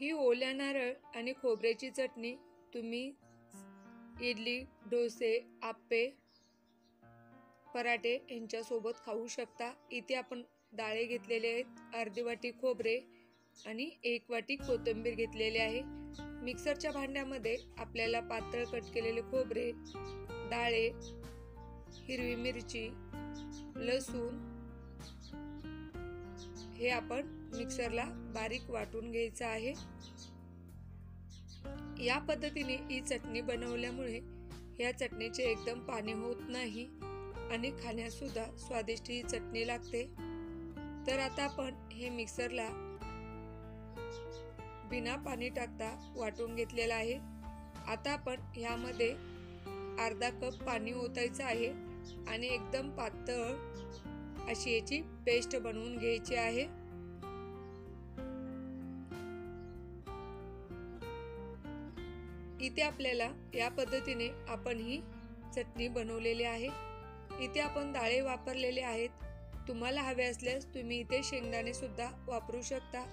ही ओल्या नारळ आणि खोबऱ्याची चटणी तुम्ही इडली, डोसे, आप्पे, पराठे यांच्यासोबत खाऊ शकता। इथे आपण डाळे घेतलेले आहेत, अर्धी वाटी खोबरे आणि 1 वाटी कोथिंबीर घेतलेली आहे। मिक्सरच्या भांड्यामध्ये आपल्याला पातळ कट केलेले खोबरे, डाळे, हिरवी मिरची, लसूण हे आपण मिक्सरला बारीक वाटून घ्यायचं आहे। या पद्धतीने ही चटणी बनवल्यामुळे या चटणीचे एकदम पाणी होत नाही आणि खाण्यास सुद्धा स्वादिष्ट ही चटणी लागते। तर आता आपण हे मिक्सरला बिना पाणी टाकता वाटून घेतलेला आहे। आता आपण यामध्ये अर्धा कप पाणी ओतायचं आहे आणि एकदम पातळ अशी याची पेस्ट बनवून घ्यायची आहे। इथे आपल्याला या पद्धतीने आपण ही चटणी बनवलेली आहे। इथे आपण डाळे वापरलेले आहेत, तुम्हाला हवे असल्यास तुम्ही इथे शेंगदाणे सुद्धा वापरू शकता।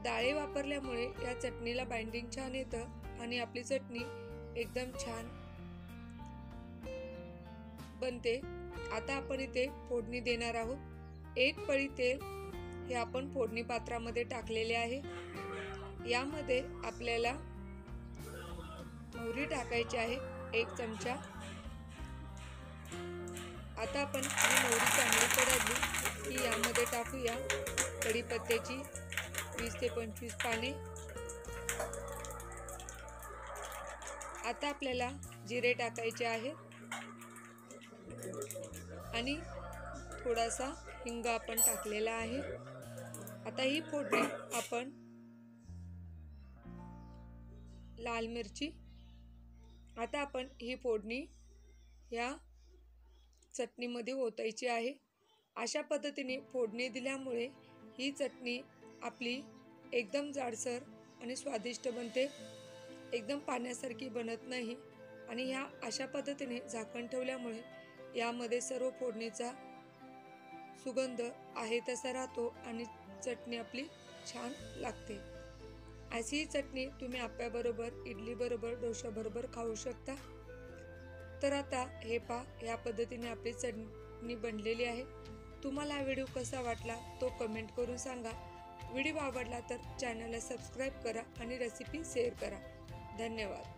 डाळे वापरल्यामुळे या चटणीला बाइंडिंग छान येतं आणि आपली चटणी एकदम छान बनते। आता आपण इथे फोडणी देणार आहोत। 1 पळी तेल हे आपण फोडणी पात्रामध्ये टाकलेले आहे। यामध्ये आपल्याला मोहरी टाकायची आहे 1 चमचा। आता आपण ही मोहरी चांगली तडतडली की यामध्ये टाकूया कढीपत्त्याची 20 ते 25 पाने। आता आपल्याला जिरे टाकायचे आहे आणि थोडासा हिंग आपण टाकलेला आहे। आता ही फोडणी आपण लाल मिरची, आता आपण ही फोडणी या चटणीमध्ये ओतायची आहे। अशा पद्धतीने फोडणी दिल्यामुळे ही चटणी आपली एकदम जाडसर आणि स्वादिष्ट बनते, एकदम पाण्यासारखी बनत नाही। आणि ह्या अशा पद्धतीने झाकण ठेवल्यामुळे यामध्ये सर्व फोडणीचा सुगंध आहे तसा राहतो आणि चटणी आपली छान लागते। अशी चटणी तुम्ही आप्याबरोबर, इडली बरोबर, डोसा बरोबर खाऊ शकता। तर आता हे या पद्धतीने आपली चटणी बनलेली आहे। तुम्हाला हा व्हिडिओ कसा वाटला तो कमेंट करून सांगा। व्हिडिओ आवडला तर चॅनलला सबस्क्राईब करा आणि रेसिपी शेअर करा। धन्यवाद।